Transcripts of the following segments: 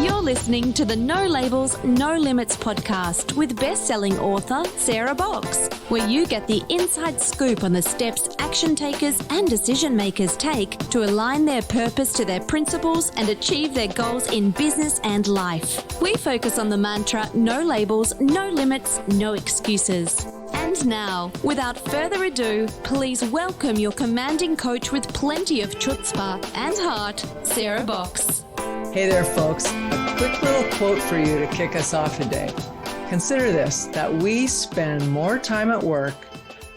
You're listening to the No Labels, No Limits podcast with best-selling author Sarah Box, where you get the inside scoop on the steps action takers and decision makers take to align their purpose to their principles and achieve their goals in business and life. We focus on the mantra, no labels, no limits, no excuses. And now, without further ado, please welcome your commanding coach with plenty of chutzpah and heart, Sarah Box. Hey there, folks. A quick little quote for you to kick us off today. Consider this, that we spend more time at work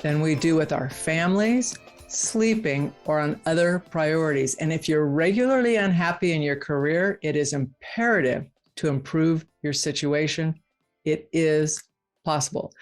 than we do with our families, sleeping, or on other priorities. And if you're regularly unhappy in your career, it is imperative to improve your situation. It is possible.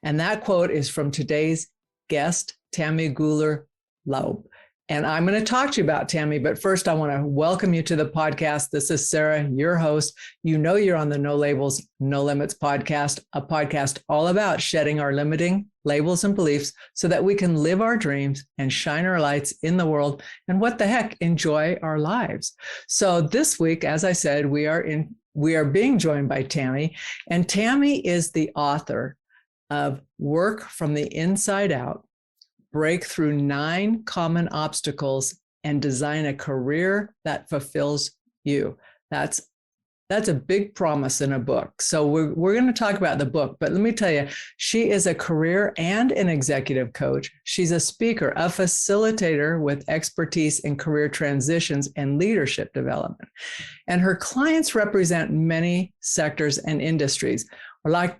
And that quote is from today's guest, Tammy Gooler Loeb. And I'm going to talk to you about Tammy, but first I want to welcome you to the podcast. This is Sarah, your host. You know you're on the No Labels, No Limits podcast, a podcast all about shedding our limiting labels and beliefs so that we can live our dreams and shine our lights in the world and what the heck, enjoy our lives. So this week, as I said, we are being joined by Tammy, and Tammy is the author of Work from the Inside Out, Break Through 9 Common Obstacles and Design a Career that Fulfills You. That's a big promise in a book. So we're going to talk about the book, but let me tell you, she is a career and an executive coach. She's a speaker, a facilitator with expertise in career transitions and leadership development. And her clients represent many sectors and industries. Or like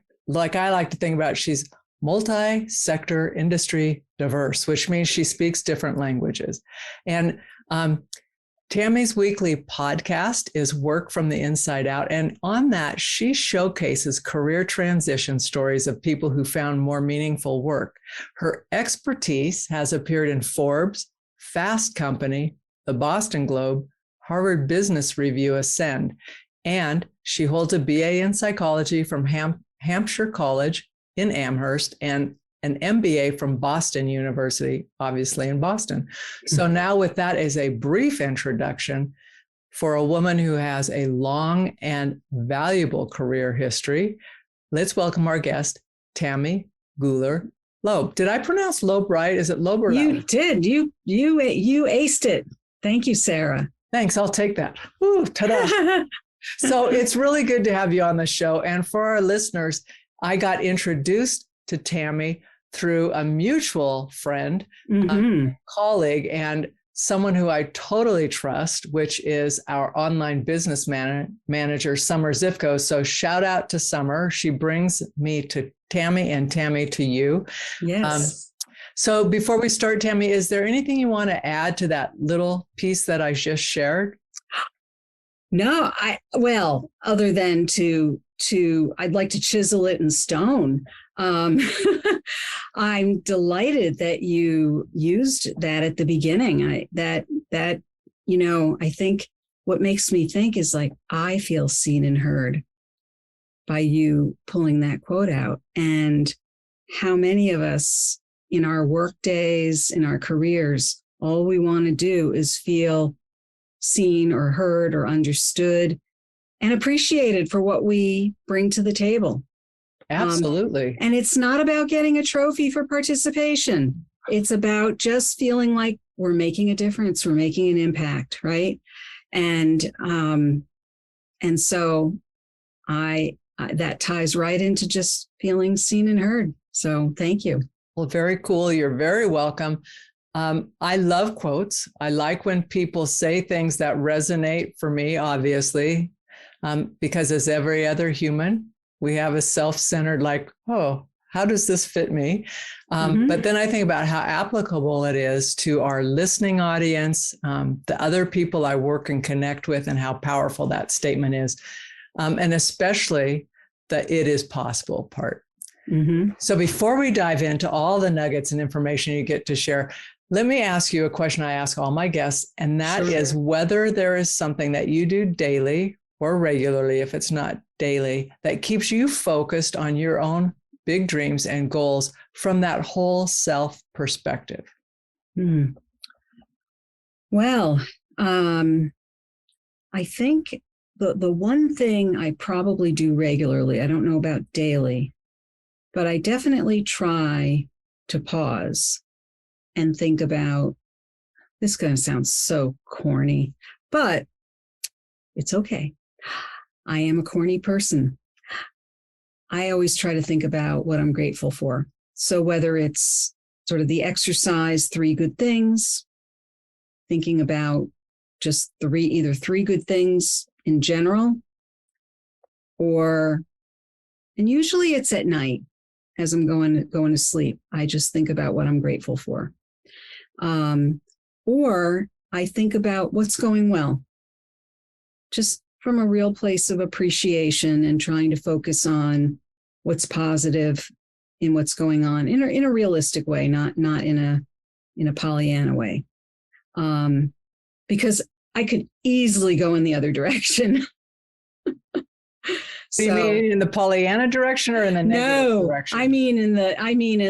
I like to think about, she's multi-sector industry diverse, which means she speaks different languages. And Tammy's weekly podcast is Work from the Inside Out. And on that, she showcases career transition stories of people who found more meaningful work. Her expertise has appeared in Forbes, Fast Company, the Boston Globe, Harvard Business Review, Ascend, and she holds a BA in psychology from Hampshire College in Amherst and an MBA from Boston University, obviously in Boston. So now with that as a brief introduction for a woman who has a long and valuable career history, let's welcome our guest, Tammy Gooler Loeb. Did I pronounce Loeb right? Is it Loeb or You Loeb? did. You aced it. Thank you, Sarah. Thanks. I'll take that. Ooh, ta-da. So it's really good to have you on the show. And for our listeners, I got introduced to Tammy through a mutual friend, colleague, and someone who I totally trust, which is our online business manager, Summer Zivko. So shout out to Summer. She brings me to Tammy and Tammy to you. Yes. So before we start, Tammy, is there anything you want to add to that little piece that I just shared? No, other than I'd like to chisel it in stone. I'm delighted that you used that at the beginning. I think what makes me think is like, I feel seen and heard by you pulling that quote out. And how many of us in our work days, in our careers, all we want to do is feel seen or heard or understood and appreciated for what we bring to the table. Absolutely. And it's not about getting a trophy for participation. It's about just feeling like we're making a difference, we're making an impact, right? And so that ties right into just feeling seen and heard. So thank you. Well, very cool. You're very welcome. I love quotes. I like when people say things that resonate for me, obviously, because as every other human, we have a self-centered like, oh, how does this fit me? But then I think about how applicable it is to our listening audience, the other people I work and connect with, and how powerful that statement is. And especially the it is possible part. So before we dive into all the nuggets and information you get to share, let me ask you a question I ask all my guests, and that is whether there is something that you do daily or regularly, if it's not daily, that keeps you focused on your own big dreams and goals from that whole self perspective. Well, I think the one thing I probably do regularly, I don't know about daily, but I definitely try to pause and think about, this is going to sound so corny, but it's okay. I am a corny person. I always try to think about what I'm grateful for. So whether it's sort of the exercise, 3 good things, thinking about just either three good things in general, and usually it's at night as I'm going to sleep. I just think about what I'm grateful for. Or I think about what's going well, just from a real place of appreciation and trying to focus on what's positive in what's going on in a realistic way, not in a Pollyanna way. Because I could easily go in the other direction. So you mean in the Pollyanna direction or in the negative direction? I mean in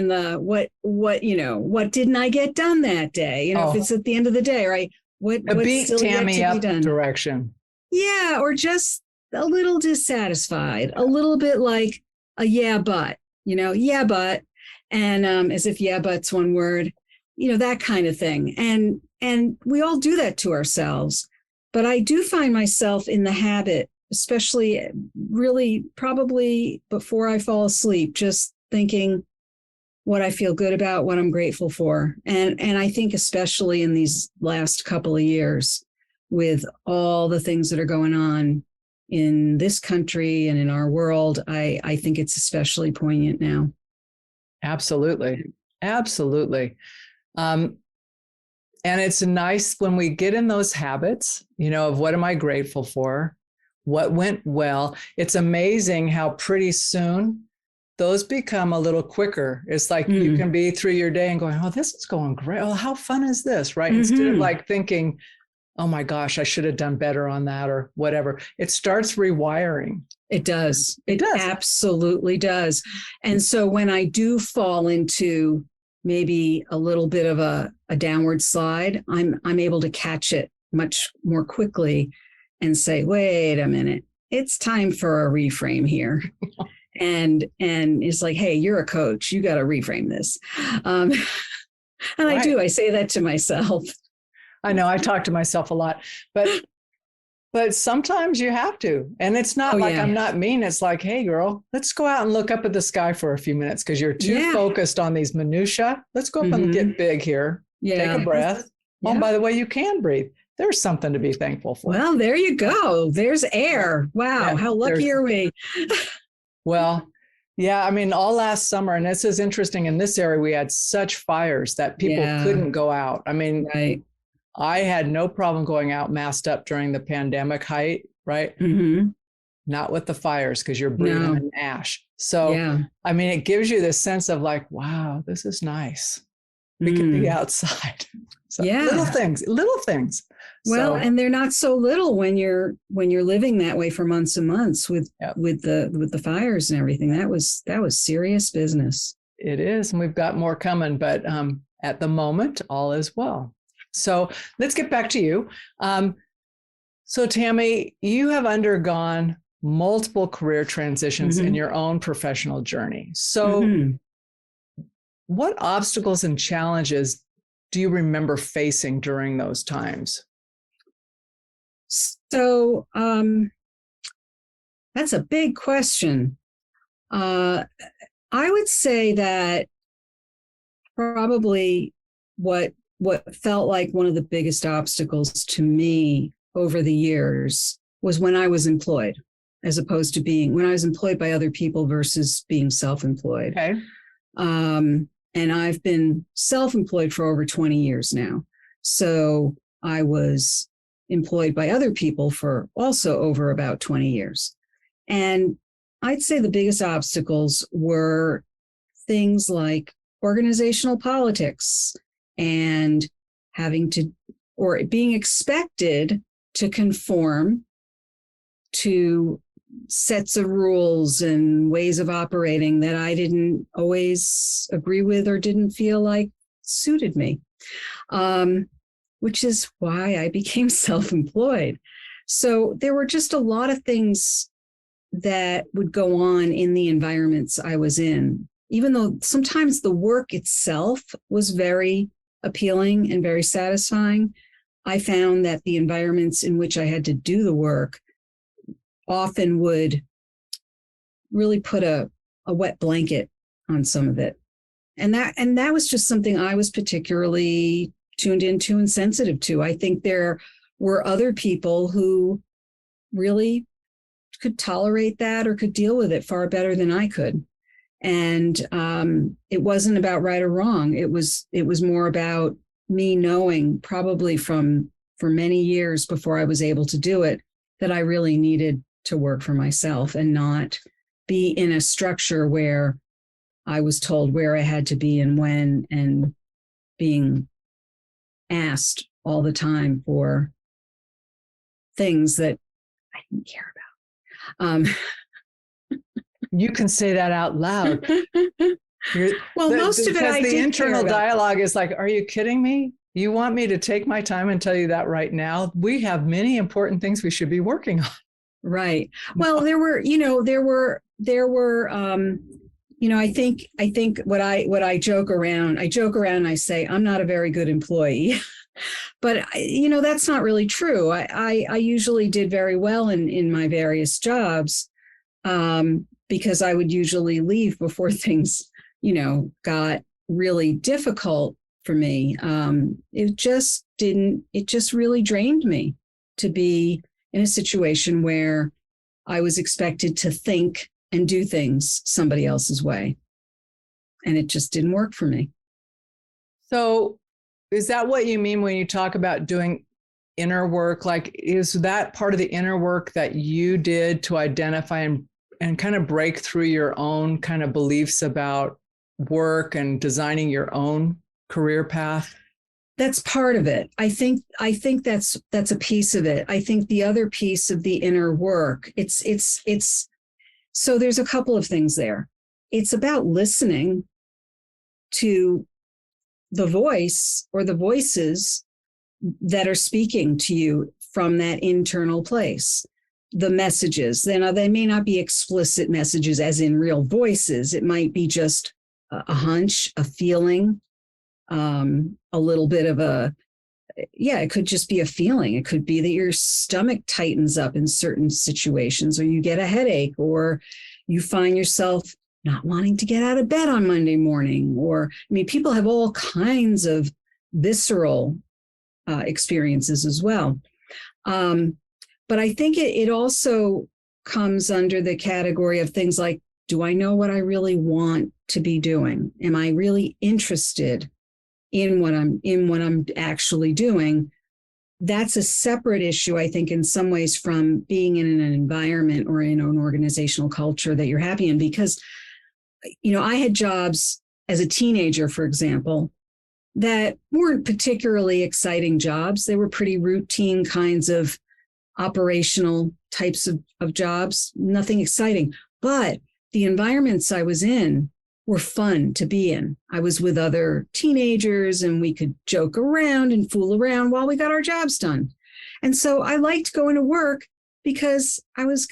the what didn't I get done that day? If it's at the end of the day, right? What's beat still Tammy yet to up be done? direction. Yeah, or just a little dissatisfied, a little bit like a yeah, but, yeah, but, and as if yeah, but's one word, that kind of thing. And we all do that to ourselves. But I do find myself in the habit, especially really probably before I fall asleep, just thinking what I feel good about, what I'm grateful for. And I think especially in these last couple of years with all the things that are going on in this country and in our world, I think it's especially poignant now. Absolutely. Absolutely. And it's nice when we get in those habits, of what am I grateful for? What went well? It's amazing how pretty soon those become a little quicker. It's like you can be through your day and going, oh, this is going great. Oh, how fun is this? Right. Mm-hmm. Instead of like thinking, oh my gosh, I should have done better on that or whatever. It starts rewiring. It does. It does. Absolutely does. And so when I do fall into maybe a little bit of a downward slide, I'm able to catch it much more quickly and say, wait a minute, it's time for a reframe here. and it's like, hey, you're a coach, you got to reframe this. And right. I say that to myself. I know I talk to myself a lot, but sometimes you have to. And it's not I'm not mean. It's like, hey, girl, let's go out and look up at the sky for a few minutes because you're too focused on these minutia. Let's go up and get big here. Yeah. Take a breath. Yeah. Oh, by the way, you can breathe. There's something to be thankful for. Well, there you go. There's air. Wow. Yeah, how lucky are we? Well, yeah, I mean, all last summer, and this is interesting, in this area, we had such fires that people couldn't go out. I mean, right. I had no problem going out masked up during the pandemic height, right? Mm-hmm. Not with the fires because you're breathing in ash. So, I mean, it gives you this sense of like, wow, this is nice. We can be outside. So little things. Well, and they're not so little when you're living that way for months and months with the fires and everything. That was serious business. It is, and we've got more coming, but at the moment, all is well. So let's get back to you. So Tammy, you have undergone multiple career transitions in your own professional journey. So what obstacles and challenges do you remember facing during those times? So that's a big question. I would say that probably what felt like one of the biggest obstacles to me over the years was when I was employed, as opposed to when I was employed by other people versus being self-employed. Okay. And I've been self-employed for over 20 years now. So I was employed by other people for also over about 20 years. And I'd say the biggest obstacles were things like organizational politics and being expected to conform to sets of rules and ways of operating that I didn't always agree with or didn't feel like suited me, which is why I became self-employed. So there were just a lot of things that would go on in the environments I was in, even though sometimes the work itself was very appealing and very satisfying. I found that the environments in which I had to do the work often would really put a wet blanket on some of it. And that was just something I was particularly tuned into and sensitive to. I think there were other people who really could tolerate that or could deal with it far better than I could. And it wasn't about right or wrong. It was more about me knowing, probably for many years before I was able to do it, that I really needed to work for myself and not be in a structure where I was told where I had to be and when, and being asked all the time for things that I didn't care about. You can say that out loud. Most of it I did the internal care about. dialogue is like, are you kidding me? You want me to take my time and tell you that right now? We have many important things we should be working on. Right. Well, there were, I think what I joke around, I say, I'm not a very good employee, but that's not really true. I usually did very well in my various jobs, because I would usually leave before things, got really difficult for me. It just really drained me to be in a situation where I was expected to think and do things somebody else's way. And it just didn't work for me. So is that what you mean when you talk about doing inner work? Like, is that part of the inner work that you did to identify and kind of break through your own kind of beliefs about work and designing your own career path? That's part of it. I think that's a piece of it. I think the other piece of the inner work, it's so there's a couple of things there. It's about listening to the voice or the voices that are speaking to you from that internal place. The messages, they may not be explicit messages as in real voices. It might be just a hunch, a feeling, a little bit of it could just be a feeling. It could be that your stomach tightens up in certain situations, or you get a headache, or you find yourself not wanting to get out of bed on Monday morning. Or, people have all kinds of visceral experiences as well. But I think it also comes under the category of things like, do I know what I really want to be doing? Am I really interested in what I'm actually doing? That's a separate issue, I think, in some ways, from being in an environment or in an organizational culture that you're happy in. Because, I had jobs as a teenager, for example, that weren't particularly exciting jobs. They were pretty routine kinds of operational types of jobs, nothing exciting. But the environments I was in were fun to be in. I was with other teenagers and we could joke around and fool around while we got our jobs done. And so I liked going to work because I was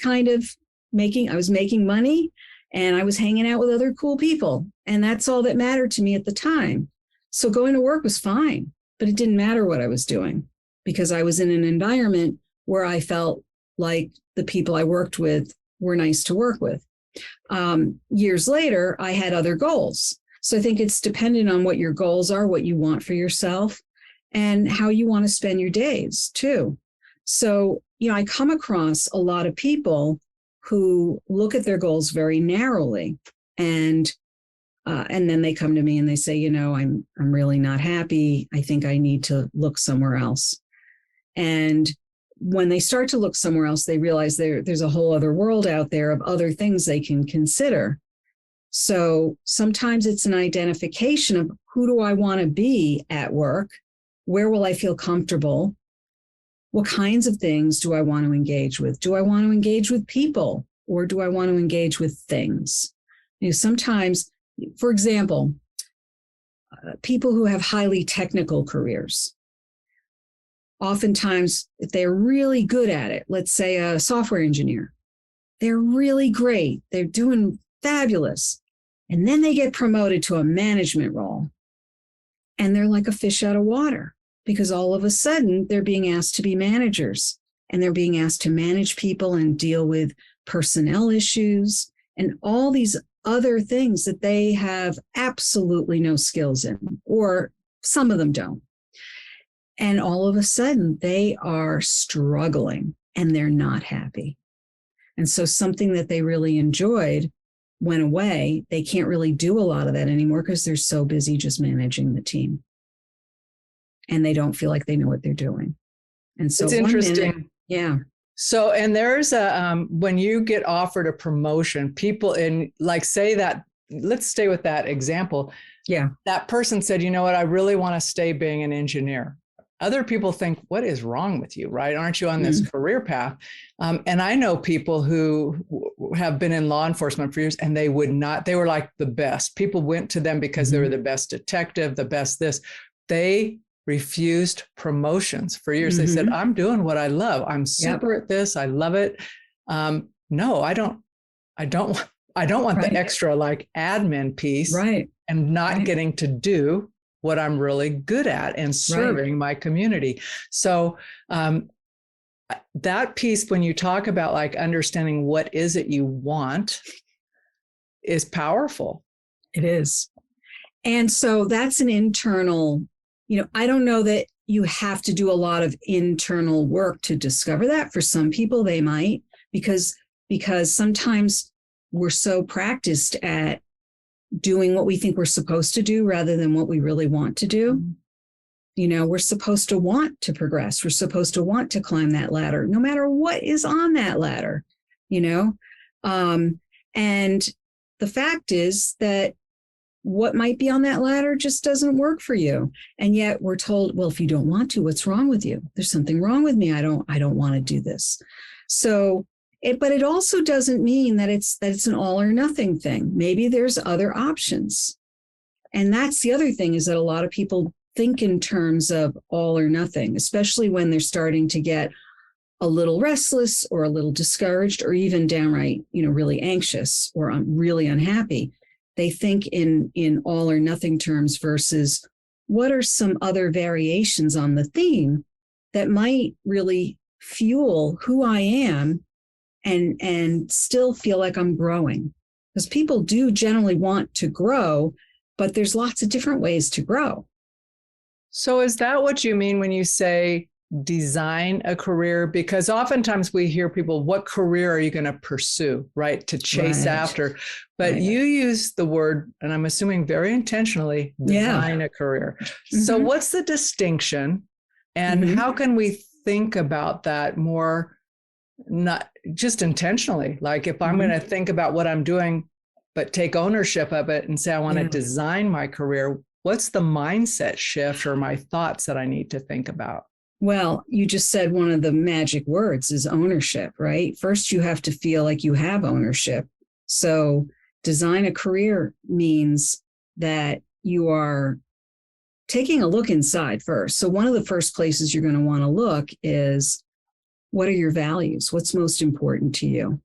making money and I was hanging out with other cool people. And that's all that mattered to me at the time. So going to work was fine, but it didn't matter what I was doing because I was in an environment where I felt like the people I worked with were nice to work with. Years later, I had other goals. So I think it's dependent on what your goals are, what you want for yourself, and how you want to spend your days too. So, I come across a lot of people who look at their goals very narrowly, and then they come to me and they say, I'm really not happy. I think I need to look somewhere else. And when they start to look somewhere else, they realize there's a whole other world out there of other things they can consider. So sometimes it's an identification of who do I want to be at work? Where will I feel comfortable? What kinds of things do I want to engage with? Do I want to engage with people or do I want to engage with things? Sometimes, for example, people who have highly technical careers oftentimes, if they're really good at it, let's say a software engineer, they're really great. They're doing fabulous. And then they get promoted to a management role. And they're like a fish out of water because all of a sudden they're being asked to be managers and they're being asked to manage people and deal with personnel issues and all these other things that they have absolutely no skills in, or some of them don't. And all of a sudden they are struggling and they're not happy. And so something that they really enjoyed went away. They can't really do a lot of that anymore because they're so busy just managing the team. And they don't feel like they know what they're doing. And so it's interesting. Minute, yeah. So, and there's when you get offered a promotion, people in, like, say that, let's stay with that example. Yeah. That person said, you know what, I really want to stay being an engineer. Other people think, what is wrong with you, right? Aren't you on this career path? And I know people who have been in law enforcement for years and they would not, they were like the best. People went to them because they were the best detective, the best this. They refused promotions for years. They said, I'm doing what I love. I'm super at this. I love it. No, I don't want the extra like admin piece and not getting to do what I'm really good at and serving my community. So that piece, when you talk about like understanding what is it you want, is powerful. It is. And so that's an internal, I don't know that you have to do a lot of internal work to discover that. For some people, they might, because sometimes we're so practiced at doing what we think we're supposed to do rather than what we really want to do. We're supposed to want to progress. We're supposed to want to climb that ladder, no matter what is on that ladder, and the fact is that what might be on that ladder just doesn't work for you. And yet we're told, well, if you don't want to, what's wrong with you? There's something wrong with me. I don't want to do this. So but it also doesn't mean that it's an all or nothing thing. Maybe there's other options. And that's the other thing, is that a lot of people think in terms of all or nothing, especially when they're starting to get a little restless or a little discouraged or even downright, really anxious or really unhappy. They think in all or nothing terms versus what are some other variations on the theme that might really fuel who I am and still feel like I'm growing. Because people do generally want to grow, but there's lots of different ways to grow. So is that what you mean when you say design a career? Because oftentimes we hear people, what career are you going to pursue, right? To chase after. But you use the word, and I'm assuming very intentionally, design a career. So what's the distinction? And how can we think about that more, not just intentionally? Like if I'm going to think about what I'm doing, but take ownership of it and say, I want to design my career. What's the mindset shift or my thoughts that I need to think about? Well, you just said one of the magic words is ownership, right? First, you have to feel like you have ownership. So design a career means that you are taking a look inside first. So one of the first places you're going to want to look is, what are your values? What's most important to you?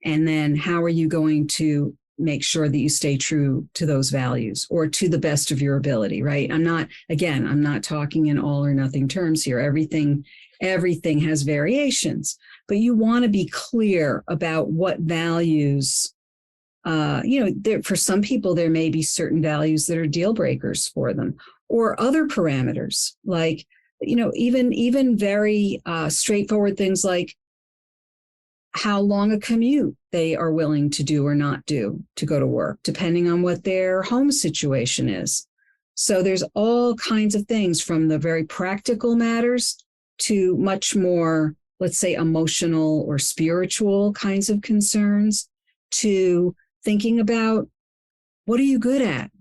And then how are you going to make sure that you stay true to those values, or to the best of your ability, right? I'm not talking in all or nothing terms here. Everything has variations, but you want to be clear about what values, for some people, there may be certain values that are deal breakers for them, or other parameters, like, even very straightforward things like how long a commute they are willing to do or not do to go to work, depending on what their home situation is. So there's all kinds of things, from the very practical matters to much more, let's say, emotional or spiritual kinds of concerns, to thinking about, what are you good at?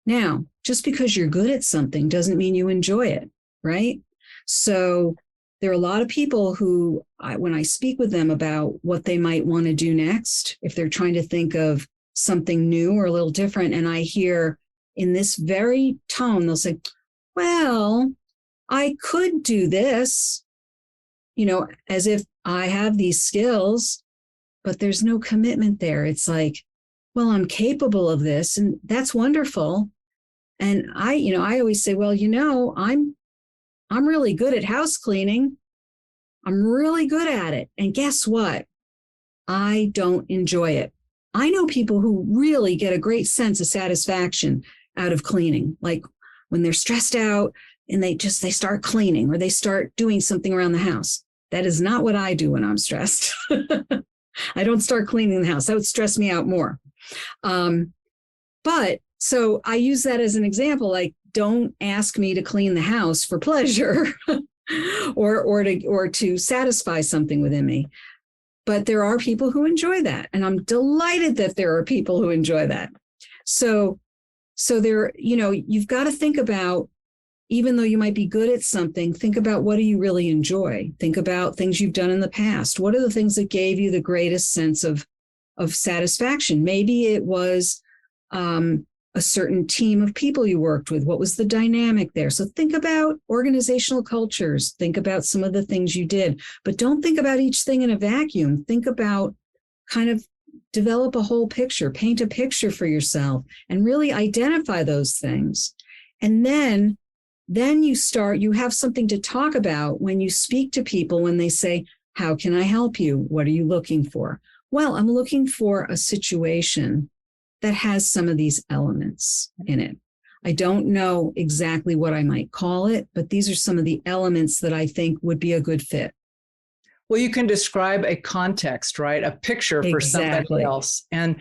Now, just because you're good at something doesn't mean you enjoy it, right? So there are a lot of people who, when I speak with them about what they might want to do next, if they're trying to think of something new or a little different, and I hear in this very tone, they'll say, well, I could do this, as if I have these skills, but there's no commitment there. It's like, well, I'm capable of this, and that's wonderful. And I always say, well, I'm really good at house cleaning. I'm really good at it. And guess what? I don't enjoy it. I know people who really get a great sense of satisfaction out of cleaning, like when they're stressed out and they start cleaning or they start doing something around the house. That is not what I do when I'm stressed. I don't start cleaning the house. That would stress me out more. But so I use that as an example, like, don't ask me to clean the house for pleasure or to satisfy something within me. But there are people who enjoy that. And I'm delighted that there are people who enjoy that. So there, you've got to think about, even though you might be good at something, think about, what do you really enjoy? Think about things you've done in the past. What are the things that gave you the greatest sense of satisfaction? Maybe it was a certain team of people you worked with. What was the dynamic there? So think about organizational cultures. Think about some of the things you did, but don't think about each thing in a vacuum. Think about, kind of develop a whole picture, paint a picture for yourself, and really identify those things. And then you have something to talk about when you speak to people, when they say, how can I help you? What are you looking for? Well, I'm looking for a situation that has some of these elements in it. I don't know exactly what I might call it, but these are some of the elements that I think would be a good fit. Well, you can describe a context, right? A picture for somebody else. And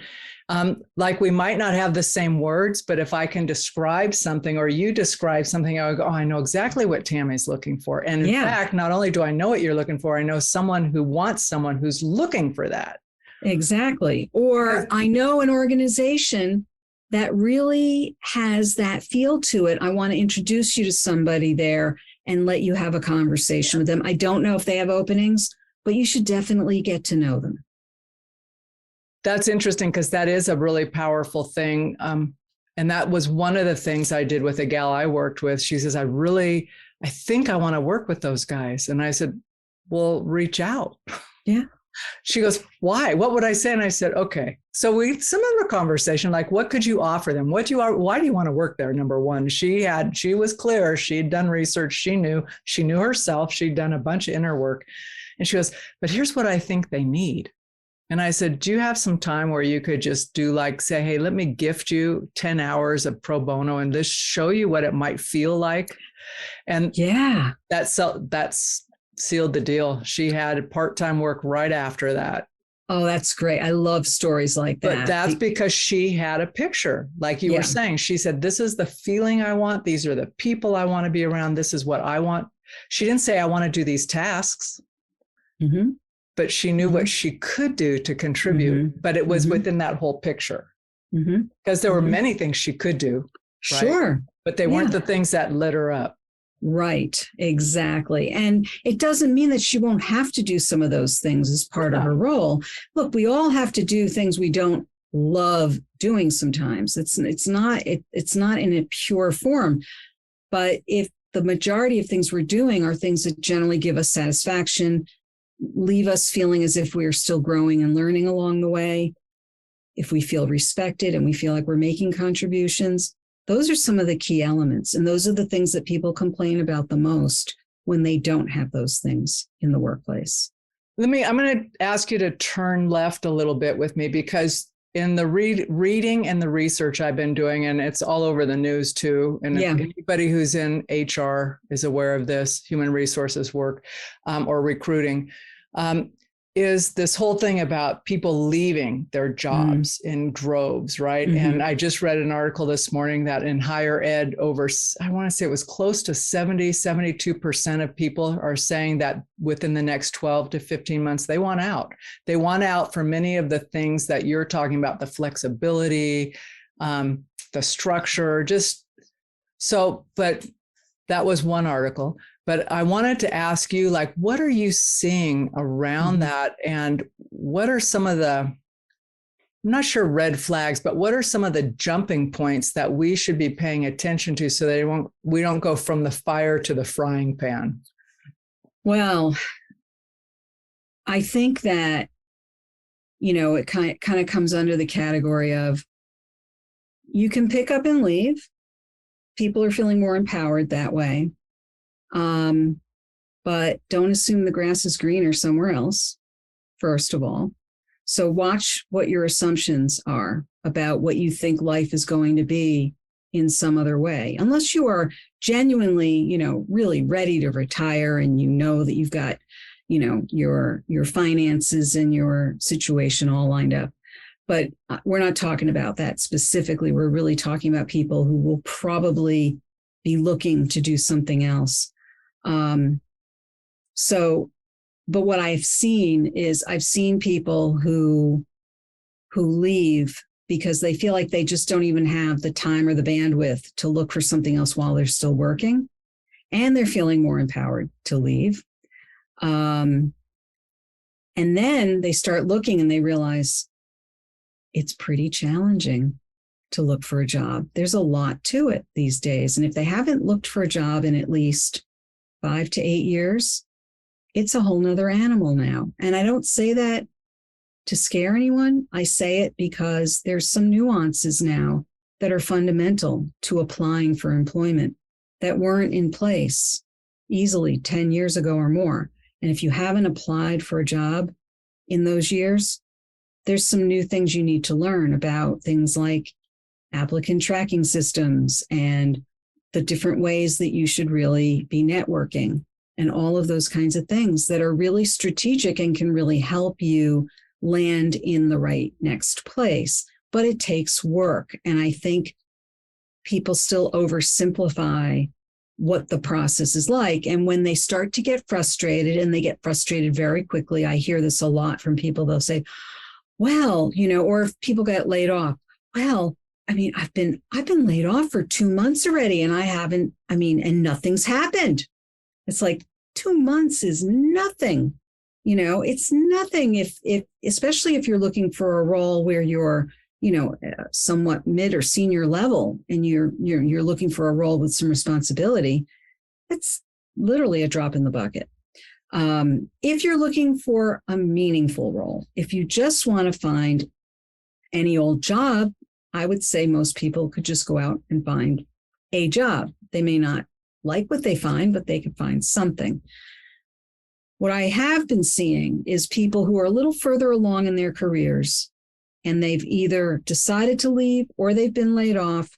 like, we might not have the same words, but if I can describe something or you describe something, I would go, oh, I know exactly what Tammy's looking for. And in fact, not only do I know what you're looking for, I know someone who wants someone who's looking for that. Exactly. Or I know an organization that really has that feel to it. I want to introduce you to somebody there and let you have a conversation with them. I don't know if they have openings, but you should definitely get to know them. That's interesting, because that is a really powerful thing. And that was one of the things I did with a gal I worked with. She says, I think I want to work with those guys. And I said, well, reach out. Yeah. She goes, why? What would I say? And I said, okay. So similar conversation, like, what could you offer them? Why do you want to work there? Number one, she was clear. She'd done research. She knew herself. She'd done a bunch of inner work. And she goes, but here's what I think they need. And I said, do you have some time where you could just say, hey, let me gift you 10 hours of pro bono and just show you what it might feel like? And that's sealed the deal. She had part-time work right after that. Oh, that's great. I love stories like that. But that's because she had a picture. Like you were saying, she said, this is the feeling I want. These are the people I want to be around. This is what I want. She didn't say, I want to do these tasks, but she knew what she could do to contribute. But it was within that whole picture, because there were many things she could do. Right? Sure. But they weren't the things that lit her up. Right, exactly. And it doesn't mean that she won't have to do some of those things as part of her role. Look, we all have to do things we don't love doing sometimes. It's not in a pure form. But if the majority of things we're doing are things that generally give us satisfaction, leave us feeling as if we are still growing and learning along the way, if we feel respected and we feel like we're making contributions, those are some of the key elements. And those are the things that people complain about the most when they don't have those things in the workplace. I'm going to ask you to turn left a little bit with me, because in the reading and the research I've been doing, and it's all over the news too, and anybody who's in HR is aware of this, human resources work or recruiting, is this whole thing about people leaving their jobs in droves, right? And I just read an article this morning that in higher ed, I want to say it was close to 72% of people are saying that within the next 12 to 15 months, they want out. They want out for many of the things that you're talking about, the flexibility, the structure, but that was one article. But I wanted to ask you, like, what are you seeing around that? And what are some of the I'm not sure red flags, but what are some of the jumping points that we should be paying attention to so that we don't go from the fire to the frying pan? Well, I think that, it kind of comes under the category of you can pick up and leave. People are feeling more empowered that way. But don't assume the grass is greener somewhere else, first of all. So watch what your assumptions are about what you think life is going to be in some other way. Unless you are genuinely, really ready to retire and you know that you've got, your finances and your situation all lined up. But we're not talking about that specifically. We're really talking about people who will probably be looking to do something else. But what I've seen is I've seen people who leave because they feel like they just don't even have the time or the bandwidth to look for something else while they're still working. And they're feeling more empowered to leave. And then they start looking and they realize it's pretty challenging to look for a job. There's a lot to it these days. And if they haven't looked for a job in at least 5 to 8 years, it's a whole nother animal now. And I don't say that to scare anyone. I say it because there's some nuances now that are fundamental to applying for employment that weren't in place easily 10 years ago or more. And if you haven't applied for a job in those years, there's some new things you need to learn about things like applicant tracking systems and the different ways that you should really be networking and all of those kinds of things that are really strategic and can really help you land in the right next place. But it takes work. And I think people still oversimplify what the process is like. And when they start to get frustrated, and they get frustrated very quickly, I hear this a lot from people. They'll say, well, or if people get laid off, well, I've been laid off for 2 months already and and nothing's happened. It's like 2 months is nothing. It's nothing if especially if you're looking for a role where you're, somewhat mid or senior level and you're looking for a role with some responsibility. It's literally a drop in the bucket. If you're looking for a meaningful role, if you just want to find any old job, I would say most people could just go out and find a job. They may not like what they find, but they could find something. What I have been seeing is people who are a little further along in their careers, and they've either decided to leave or they've been laid off,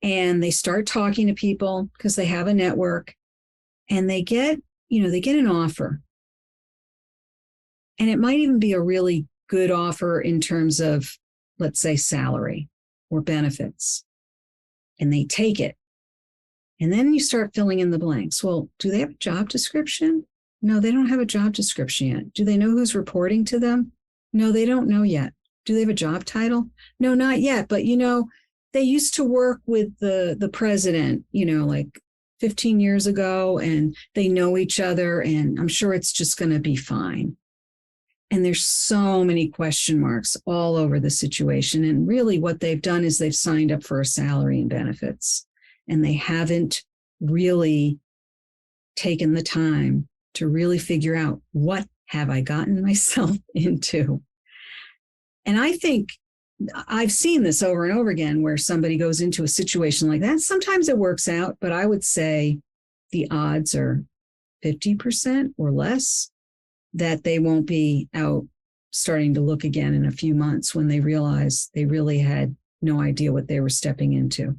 and they start talking to people because they have a network, and they get an offer. And it might even be a really good offer in terms of, let's say, salary or benefits. And they take it. And then you start filling in the blanks. Well, do they have a job description? No, they don't have a job description yet. Do they know who's reporting to them? No, they don't know yet. Do they have a job title? No, not yet. But, they used to work with the president, like 15 years ago, and they know each other, and I'm sure it's just going to be fine. And there's so many question marks all over the situation. And really what they've done is they've signed up for a salary and benefits, and they haven't really taken the time to really figure out, what have I gotten myself into? And I think I've seen this over and over again where somebody goes into a situation like that. Sometimes it works out, but I would say the odds are 50% or less that they won't be out starting to look again in a few months when they realize they really had no idea what they were stepping into.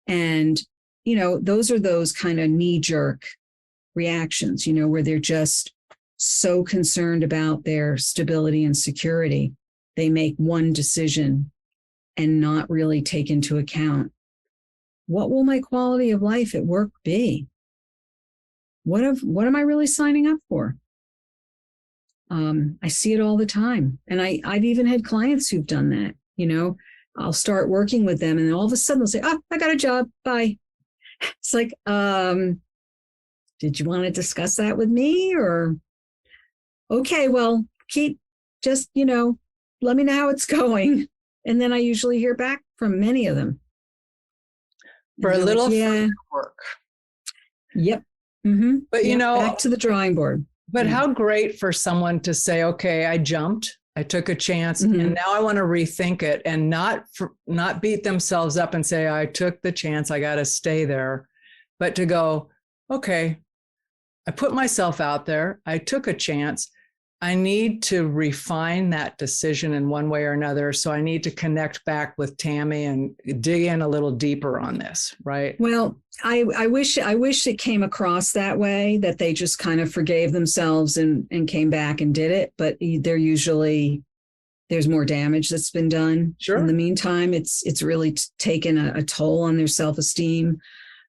And, those are those kind of knee-jerk reactions, where they're just so concerned about their stability and security. They make one decision and not really take into account, what will my quality of life at work be? What am I really signing up for? I see it all the time. And I've even had clients who've done that. I'll start working with them and then all of a sudden they'll say, oh, I got a job. Bye. It's like, did you want to discuss that with me? Or, okay, well, keep just, let me know how it's going. And then I usually hear back from many of them. For a little yeah, work. Yep. Mm-hmm. But yep. Back to the drawing board. But how great for someone to say, okay, I jumped, I took a chance, Mm-hmm. and now I want to rethink it, and not beat themselves up and say, I took the chance, I got to stay there. But to go, okay, I put myself out there, I took a chance. I need to refine that decision in one way or another. So I need to connect back with Tammy and dig in a little deeper on this, right? Well, I wish it came across that way, that they just kind of forgave themselves and came back and did it. But there's more damage that's been done. Sure. In the meantime, it's really taken a toll on their self-esteem.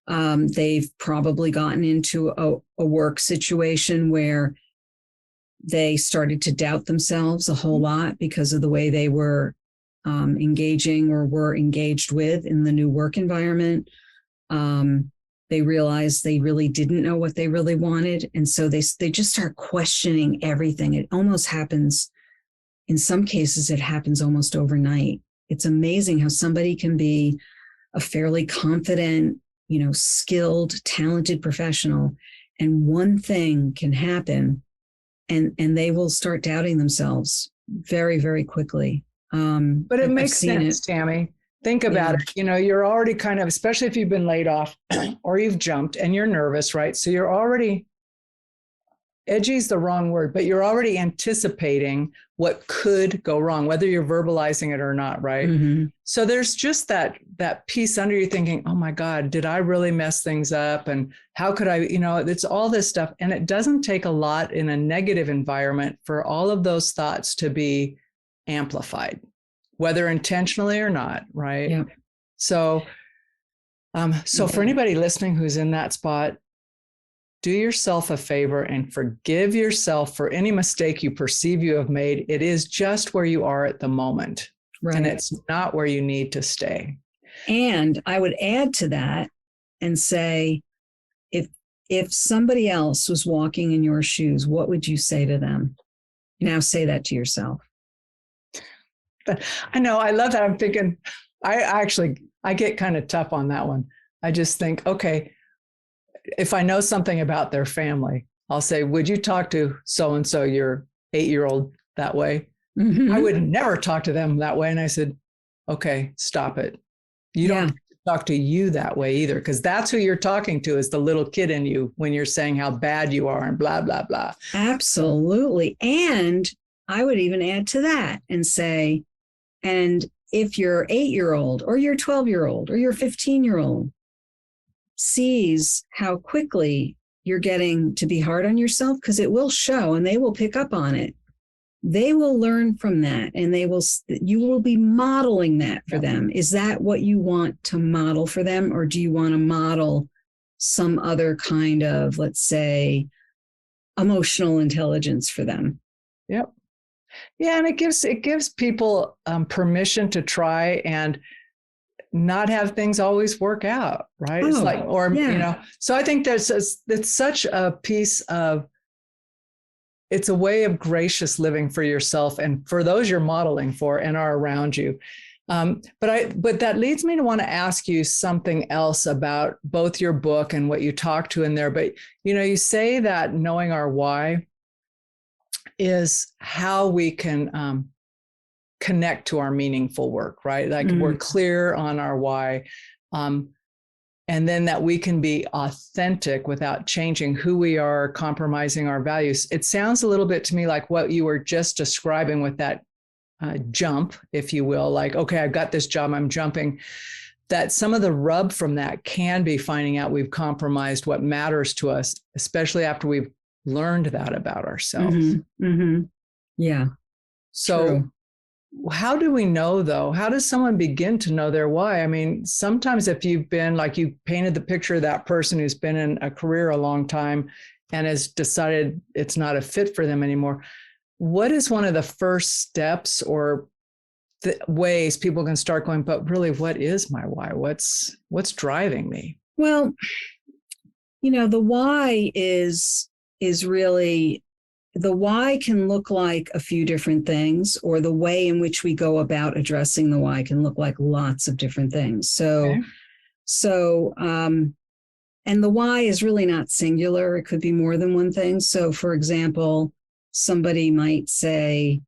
They've probably gotten into a work situation where they started to doubt themselves a whole lot because of the way they were engaging or were engaged with in the new work environment. They realized they really didn't know what they really wanted. And so they just start questioning everything. It almost happens, in some cases, it happens almost overnight. It's amazing how somebody can be a fairly confident, skilled, talented professional, and one thing can happen and they will start doubting themselves very, very quickly. But it makes sense, Tammy. Think about it. You're already kind of, especially if you've been laid off or you've jumped and you're nervous, right? So you're already, edgy is the wrong word, but you're already anticipating what could go wrong, whether you're verbalizing it or not, right? Mm-hmm. So there's just that piece under you thinking, oh my God, did I really mess things up? And how could I, it's all this stuff. And it doesn't take a lot in a negative environment for all of those thoughts to be amplified, whether intentionally or not, right? Yeah. So for anybody listening who's in that spot, do yourself a favor and forgive yourself for any mistake you perceive you have made. It is just where you are at the moment. Right. And it's not where you need to stay. And I would add to that and say, if somebody else was walking in your shoes, what would you say to them? Now say that to yourself. I know. I love that. I'm thinking, I get kind of tough on that one. I just think, okay, if I know something about their family, I'll say, would you talk to so-and-so, your 8-year-old, that way? Mm-hmm. I would never talk to them that way. And I said, okay, stop it. You don't talk to you that way either, because that's who you're talking to, is the little kid in you when you're saying how bad you are and blah, blah, blah. Absolutely. And I would even add to that and say, and if your 8-year-old or your 12-year-old or your 15-year-old sees how quickly you're getting to be hard on yourself, because it will show and they will pick up on it. They will learn from that and you will be modeling that for them. Is that what you want to model for them? Or do you want to model some other kind of, let's say, emotional intelligence for them? Yep. Yeah. And it gives people permission to try and not have things always work out, right? It's like, so I think it's such a piece of, it's a way of gracious living for yourself and for those you're modeling for and are around you. But that leads me to want to ask you something else about both your book and what you talk to in there. But, you say that knowing our why is how we can connect to our meaningful work, right? Like we're clear on our why. And then that we can be authentic without changing who we are, compromising our values. It sounds a little bit to me like what you were just describing with that jump, if you will, like, okay, I've got this job, I'm jumping. That some of the rub from that can be finding out we've compromised what matters to us, especially after we've learned that about ourselves. Mm-hmm. Mm-hmm. Yeah. So True. How do we know, though? How does someone begin to know their why? I mean, sometimes if you've been, like you painted the picture of that person who's been in a career a long time and has decided it's not a fit for them anymore, what is one of the first steps or the ways people can start going, but really, what is my why? What's driving me? Well, the why is really the why can look like a few different things, or the way in which we go about addressing the why can look like lots of different things. So, and the why is really not singular. It could be more than one thing. So, for example, somebody might say,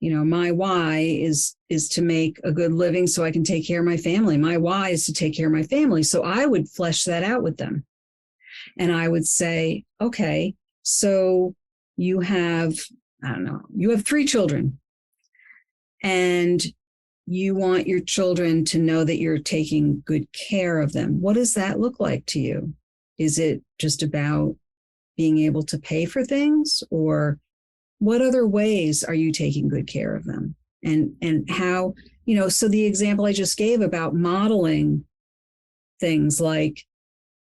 my why is to make a good living so I can take care of my family. My why is to take care of my family. So I would flesh that out with them. And I would say, okay, so you have 3 children, and you want your children to know that you're taking good care of them. What does that look like to you? Is it just about being able to pay for things, or what other ways are you taking good care of them? And how, so the example I just gave about modeling things, like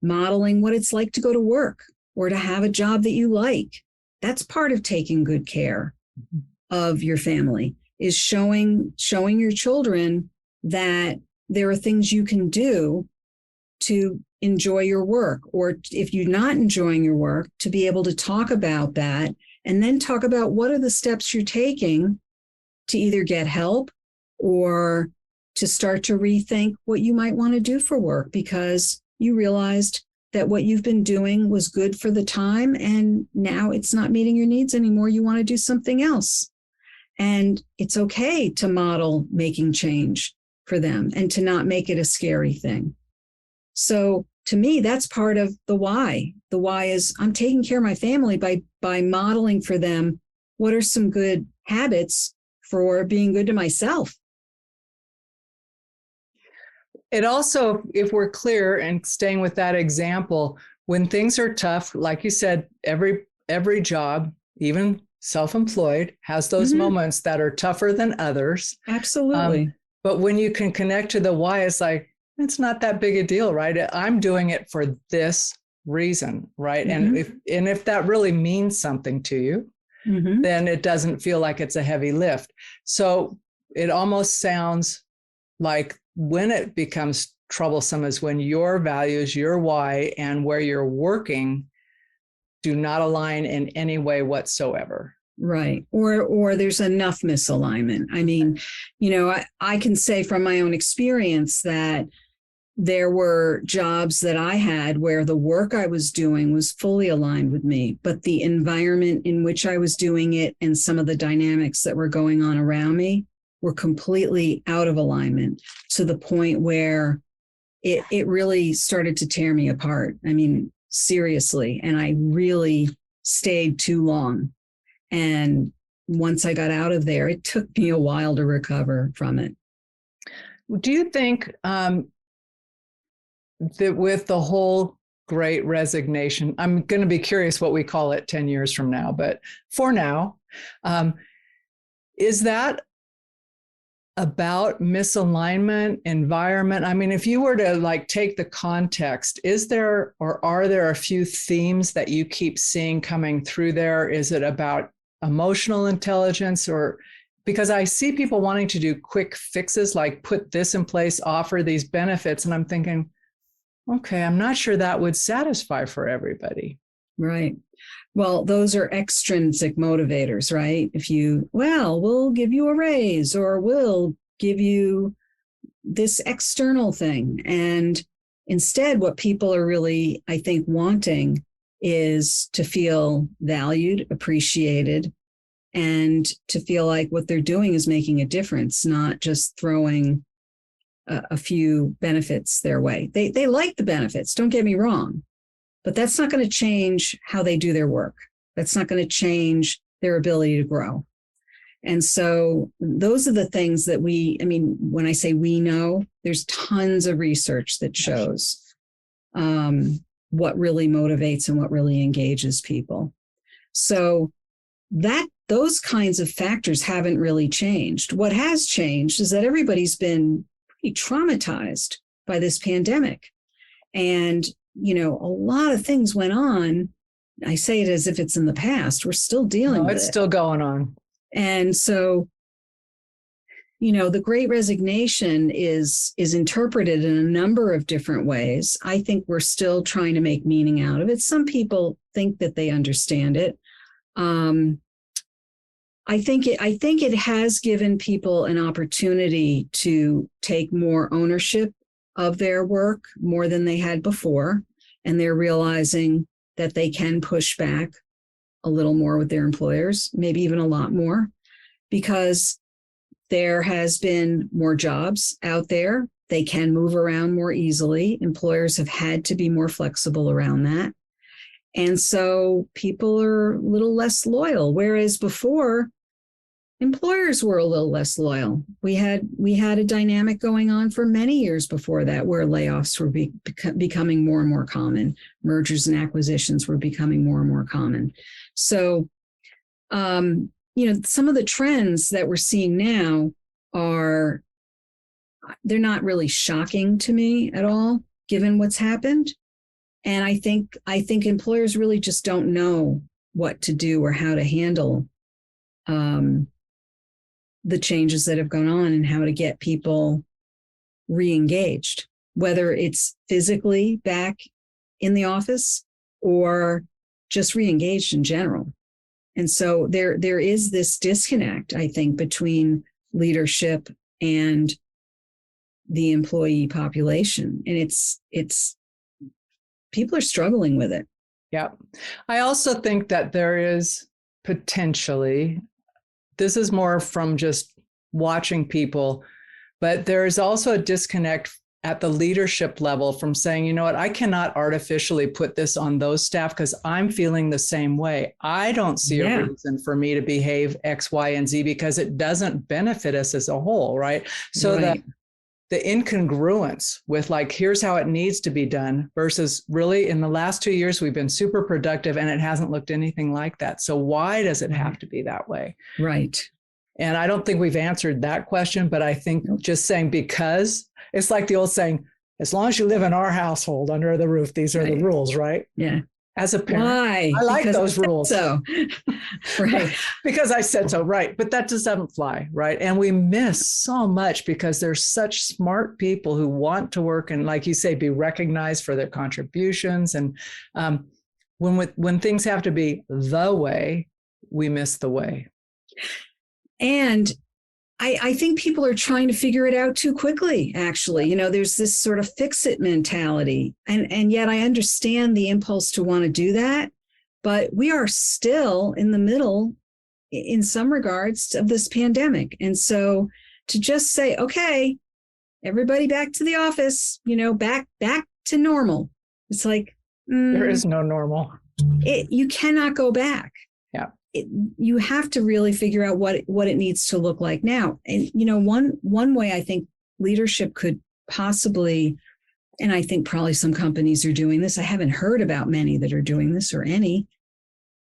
modeling what it's like to go to work or to have a job that you like. That's part of taking good care of your family, is showing your children that there are things you can do to enjoy your work, or if you're not enjoying your work, to be able to talk about that, and then talk about what are the steps you're taking to either get help or to start to rethink what you might want to do for work, because you realized that what you've been doing was good for the time, and now it's not meeting your needs anymore. You want to do something else. And it's okay to model making change for them and to not make it a scary thing. So to me, that's part of the why. The why is I'm taking care of my family by modeling for them what are some good habits for being good to myself. It also, if we're clear and staying with that example, when things are tough, like you said, every job, even self-employed, has those moments that are tougher than others. Absolutely. But when you can connect to the why, it's like, it's not that big a deal, right? I'm doing it for this reason, right? And if that really means something to you, then it doesn't feel like it's a heavy lift. So it almost sounds like when it becomes troublesome is when your values, your why, and where you're working do not align in any way whatsoever. Right. Or there's enough misalignment. I mean, I can say from my own experience that there were jobs that I had where the work I was doing was fully aligned with me, but the environment in which I was doing it and some of the dynamics that were going on around me were completely out of alignment, to the point where it really started to tear me apart. I mean, seriously. And I really stayed too long. And once I got out of there, it took me a while to recover from it. Do you think that with the whole great resignation, I'm going to be curious what we call it 10 years from now, but for now, is that about misalignment, environment? I mean, if you were to take the context, is there, or are there a few themes that you keep seeing coming through there? Is it about emotional intelligence, or because I see people wanting to do quick fixes, like put this in place, offer these benefits. And I'm thinking, okay, I'm not sure that would satisfy for everybody. Right. Well, those are extrinsic motivators, right? We'll give you a raise, or we'll give you this external thing. And instead, what people are really, I think, wanting is to feel valued, appreciated, and to feel like what they're doing is making a difference, not just throwing a few benefits their way. They like the benefits, don't get me wrong, but that's not going to change how they do their work. That's not going to change their ability to grow. And so those are the things that when I say we know, there's tons of research that shows what really motivates and what really engages people. So those kinds of factors haven't really changed. What has changed is that everybody's been pretty traumatized by this pandemic. And, a lot of things went on. I say it as if it's in the past. We're still dealing with it. It's still going on. And so, the Great Resignation is interpreted in a number of different ways. I think we're still trying to make meaning out of it. Some people think that they understand it. I think it has given people an opportunity to take more ownership of their work more than they had before. And they're realizing that they can push back a little more with their employers, maybe even a lot more, because there has been more jobs out there. They can move around more easily. Employers have had to be more flexible around that. And so people are a little less loyal, whereas before, employers were a little less loyal. We had a dynamic going on for many years before that, where layoffs were becoming more and more common. Mergers and acquisitions were becoming more and more common. So, some of the trends that we're seeing now they're not really shocking to me at all, given what's happened. And I think employers really just don't know what to do or how to handle the changes that have gone on and how to get people re-engaged, whether it's physically back in the office or just re-engaged in general. And so there is this disconnect, I think, between leadership and the employee population. And it's people are struggling with it. Yeah. I also think that there is potentially, this is more from just watching people, but there is also a disconnect at the leadership level from saying, you know what, I cannot artificially put this on those staff because I'm feeling the same way. I don't see a reason for me to behave X, Y, and Z because it doesn't benefit us as a whole, right? So that the incongruence with like, here's how it needs to be done versus really in the last 2 years, we've been super productive and it hasn't looked anything like that. So why does it have to be that way? Right. And I don't think we've answered that question, but I think just saying, because it's like the old saying, as long as you live in our household under the roof, these are the rules, right? Yeah. As a parent, why? I like because those rules. So, right. Because I said so, right. But that just doesn't fly, right? And we miss so much because there's such smart people who want to work and, like you say, be recognized for their contributions. And when things have to be the way, we miss the way. And I think people are trying to figure it out too quickly, actually. There's this sort of fix-it mentality. And yet I understand the impulse to want to do that. But we are still in the middle, in some regards, of this pandemic. And so to just say, okay, everybody back to the office, back to normal. It's like... there is no normal. You cannot go back. Yeah. You have to really figure out what it needs to look like now. And, one way I think leadership could possibly, and I think probably some companies are doing this. I haven't heard about many that are doing this or any.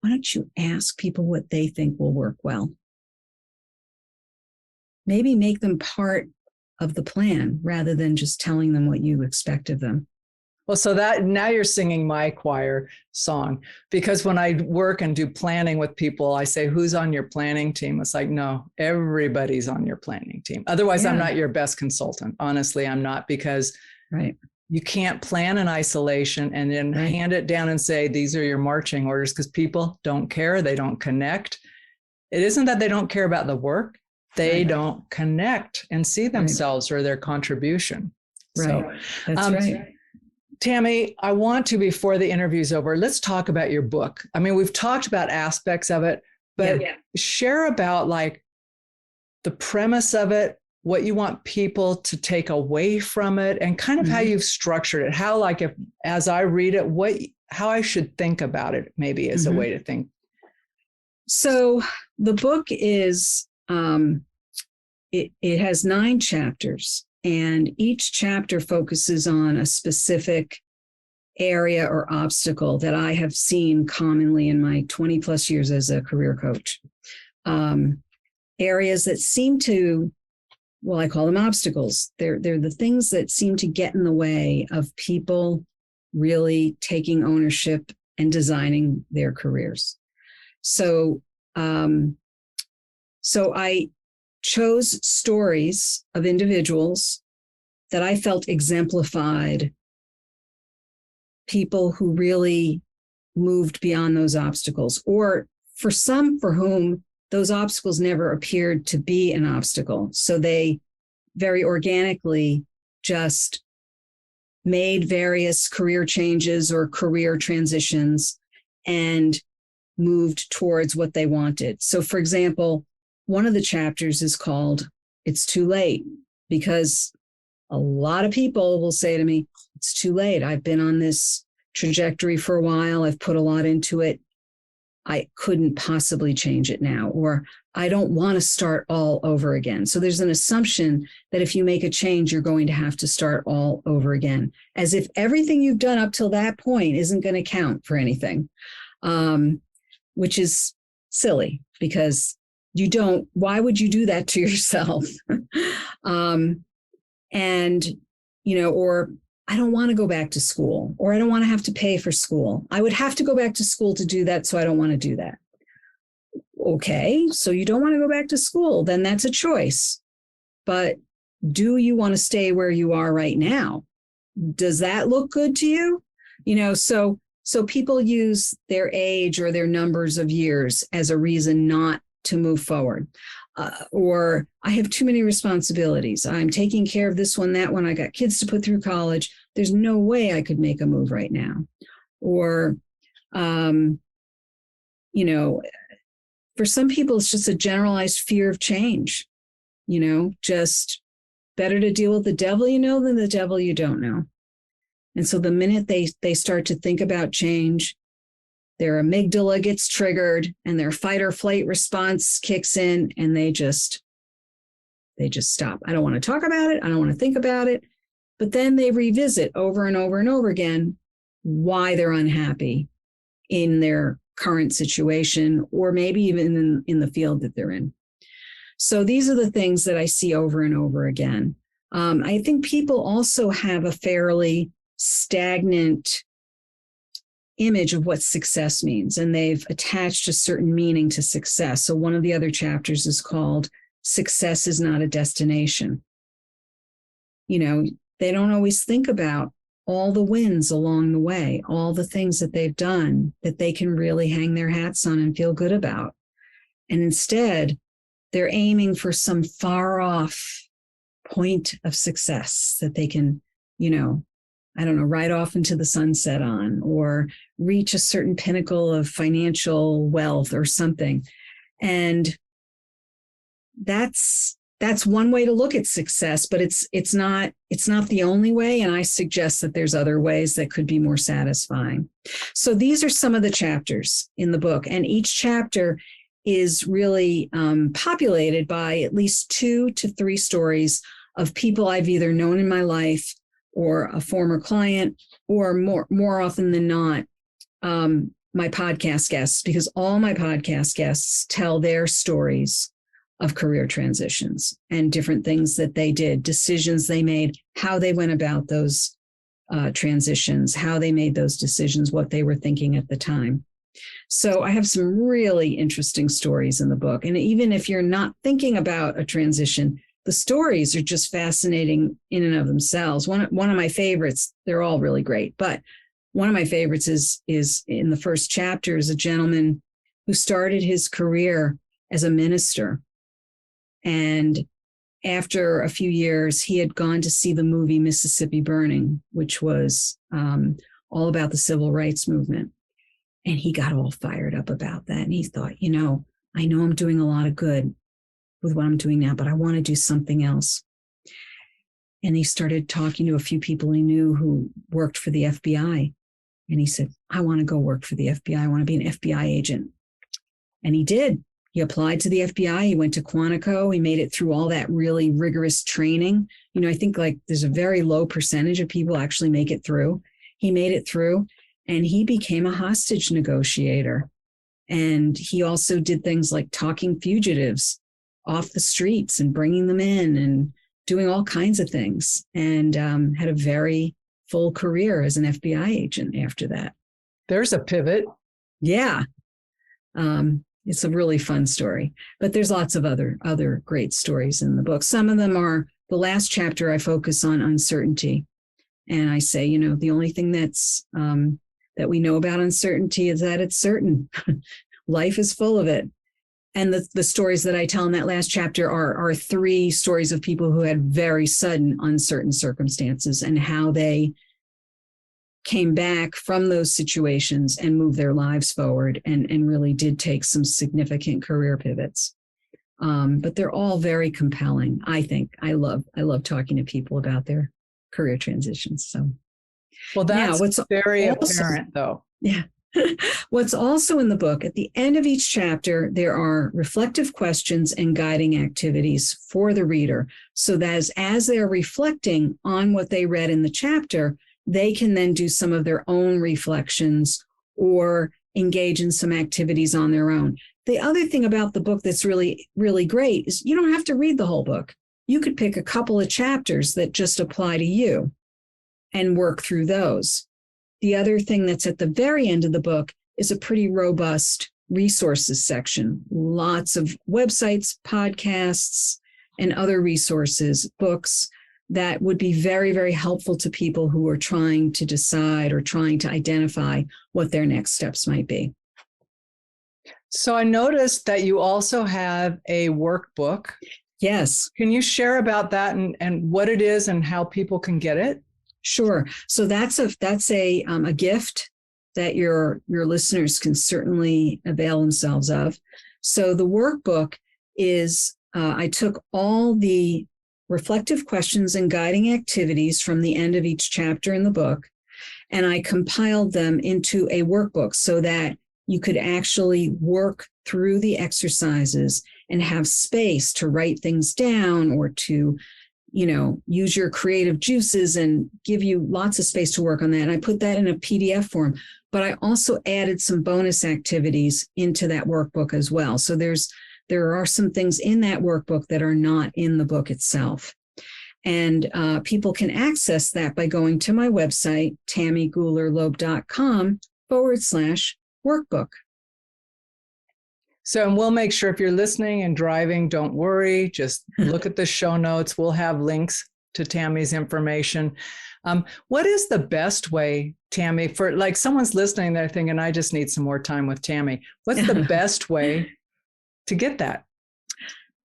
Why don't you ask people what they think will work well? Maybe make them part of the plan rather than just telling them what you expect of them. Well, so that now you're singing my choir song, because when I work and do planning with people, I say, who's on your planning team? It's like, no, everybody's on your planning team. Otherwise, I'm not your best consultant. Honestly, I'm not, because you can't plan in isolation and then hand it down and say, these are your marching orders, because people don't care. They don't connect. It isn't that they don't care about the work. They don't connect and see themselves or their contribution. Right. So, that's right. Tammy, I want to, before the interview's over, let's talk about your book. I mean, we've talked about aspects of it, but share about like the premise of it, what you want people to take away from it, and kind of how you've structured it. How, like, if as I read it, how I should think about it, maybe is a way to think. So the book is, it has 9 chapters. And each chapter focuses on a specific area or obstacle that I have seen commonly in my 20 plus years as a career coach. Areas that seem to, well, I call them obstacles. They're the things that seem to get in the way of people really taking ownership and designing their careers. So I chose stories of individuals that I felt exemplified people who really moved beyond those obstacles, or for some for whom those obstacles never appeared to be an obstacle. So they very organically just made various career changes or career transitions and moved towards what they wanted. So, for example, one of the chapters is called It's Too Late, because a lot of people will say to me, it's too late. I've been on this trajectory for a while. I've put a lot into it. I couldn't possibly change it now, or I don't want to start all over again. So there's an assumption that if you make a change, you're going to have to start all over again, as if everything you've done up till that point isn't going to count for anything, which is silly, because you don't, why would you do that to yourself? And, you know, or I don't want to go back to school, or I don't want to have to pay for school. I would have to go back to school to do that, so I don't want to do that. Okay, so you don't want to go back to school, then that's a choice. But do you want to stay where you are right now? Does that look good to you? You know, so people use their age or their numbers of years as a reason not to move forward. Or I have too many responsibilities. I'm taking care of this one, that one. I got kids to put through college. There's no way I could make a move right now. Or, you know, for some people, it's just a generalized fear of change. You know, just better to deal with the devil you know than the devil you don't know. And so the minute they start to think about change, their amygdala gets triggered and their fight or flight response kicks in, and they just stop. I don't want to talk about it. I don't want to think about it. But then they revisit over and over and over again why they're unhappy in their current situation, or maybe even in the field that they're in. So these are the things that I see over and over again. I think people also have a fairly stagnant image of what success means, and they've attached a certain meaning to success. So one of the other chapters is called Success is Not a Destination. You know, they don't always think about all the wins along the way, all the things that they've done that they can really hang their hats on and feel good about. And instead, they're aiming for some far off point of success that they can, you know, I don't know, ride off into the sunset on, or reach a certain pinnacle of financial wealth or something. And that's one way to look at success, but it's not the only way. And I suggest that there's other ways that could be more satisfying. So these are some of the chapters in the book, and each chapter is really populated by at least 2 to 3 stories of people I've either known in my life, or a former client, or more often than not, my podcast guests, because all my podcast guests tell their stories of career transitions and different things that they did, decisions they made, how they went about those transitions, how they made those decisions, what they were thinking at the time. So I have some really interesting stories in the book. And even if you're not thinking about a transition, the stories are just fascinating in and of themselves. One of my favorites, they're all really great, but one of my favorites is in the first chapter, is a gentleman who started his career as a minister. And after a few years, he had gone to see the movie Mississippi Burning, which was all about the civil rights movement. And he got all fired up about that. And he thought, you know, I know I'm doing a lot of good with what I'm doing now, but I want to do something else. And he started talking to a few people he knew who worked for the FBI. And he said, I want to go work for the FBI. I want to be an FBI agent. And he did. He applied to the FBI. He went to Quantico. He made it through all that really rigorous training. You know, I think like there's a very low percentage of people actually make it through. He made it through, and he became a hostage negotiator. And he also did things like talking fugitives off the streets and bringing them in and doing all kinds of things, and had a very full career as an FBI agent after that. There's a pivot. Yeah. It's a really fun story, but there's lots of other great stories in the book. Some of them are, the last chapter I focus on uncertainty. And I say, you know, the only thing that's that we know about uncertainty is that it's certain. Life is full of it. And the stories that I tell in that last chapter are 3 stories of people who had very sudden, uncertain circumstances and how they came back from those situations and moved their lives forward and really did take some significant career pivots. But they're all very compelling, I think. I love talking to people about their career transitions. So, well, that's what's very apparent, though. Yeah. What's also in the book, at the end of each chapter, there are reflective questions and guiding activities for the reader, so that as they're reflecting on what they read in the chapter, they can then do some of their own reflections or engage in some activities on their own. The other thing about the book that's really, really great is you don't have to read the whole book. You could pick a couple of chapters that just apply to you and work through those. The other thing that's at the very end of the book is a pretty robust resources section. Lots of websites, podcasts, and other resources, books that would be very, very helpful to people who are trying to decide or trying to identify what their next steps might be. So I noticed that you also have a workbook. Yes. Can you share about that and what it is and how people can get it? Sure. So that's a gift that your listeners can certainly avail themselves of. So the workbook is, I took all the reflective questions and guiding activities from the end of each chapter in the book, and I compiled them into a workbook so that you could actually work through the exercises and have space to write things down or to use your creative juices and give you lots of space to work on that. And I put that in a PDF form, but I also added some bonus activities into that workbook as well. So there are some things in that workbook that are not in the book itself. And people can access that by going to my website, tammygoolerloeb.com/workbook. So, and we'll make sure if you're listening and driving, don't worry, just look at the show notes. We'll have links to Tammy's information. What is the best way, Tammy, for like someone's listening, they're thinking, I just need some more time with Tammy. What's the best way to get that?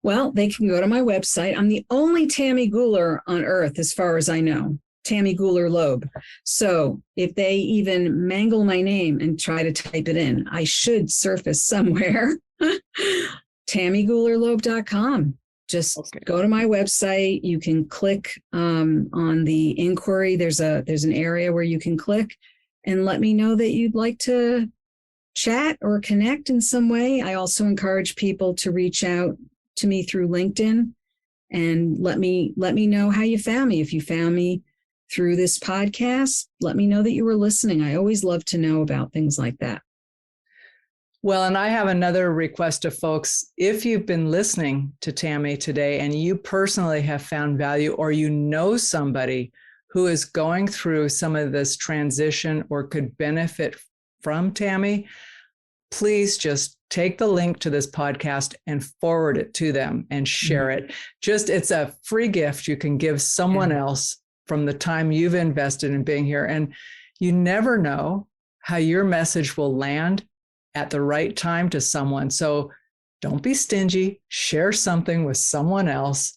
Well, they can go to my website. I'm the only Tammy Gooler on earth, as far as I know, Tammy Gooler Loeb. So if they even mangle my name and try to type it in, I should surface somewhere. TammyGoolerLoeb.com. Just go to my website. You can click on the inquiry. There's an area where you can click and let me know that you'd like to chat or connect in some way. I also encourage people to reach out to me through LinkedIn and let me know how you found me. If you found me through this podcast, let me know that you were listening. I always love to know about things like that. Well, and I have another request of folks. If you've been listening to Tammy today and you personally have found value, or you know somebody who is going through some of this transition or could benefit from Tammy, please just take the link to this podcast and forward it to them and share it. It's a free gift you can give someone else from the time you've invested in being here. And you never know how your message will land at the right time to someone. So don't be stingy. Share something with someone else.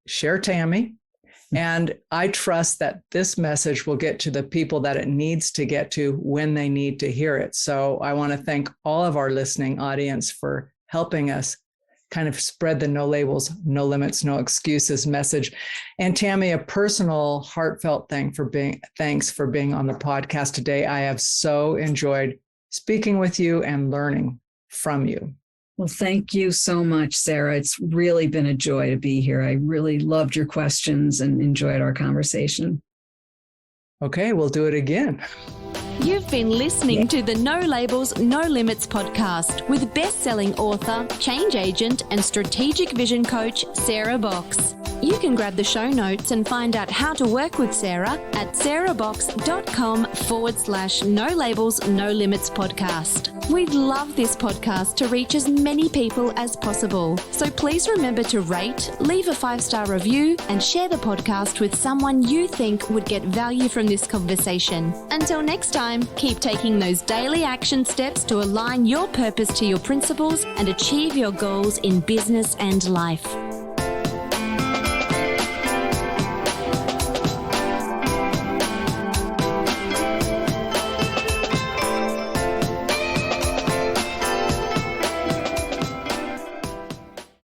Share Tammy. And I trust that this message will get to the people that it needs to get to when they need to hear it. So I want to thank all of our listening audience for helping us kind of spread the no labels, no limits, no excuses message. And Tammy, a personal, heartfelt thanks for being on the podcast today. I have so enjoyed speaking with you and learning from you. Well, thank you so much, Sarah. It's really been a joy to be here. I really loved your questions and enjoyed our conversation. Okay, we'll do it again. You've been listening to the No Labels, No Limits podcast with best-selling author, change agent, and strategic vision coach, Sarah Box. You can grab the show notes and find out how to work with Sarah at sarahbox.com/No Labels, No Limits podcast. We'd love this podcast to reach as many people as possible. So please remember to rate, leave a 5-star review, and share the podcast with someone you think would get value from this conversation. Until next time, keep taking those daily action steps to align your purpose to your principles and achieve your goals in business and life.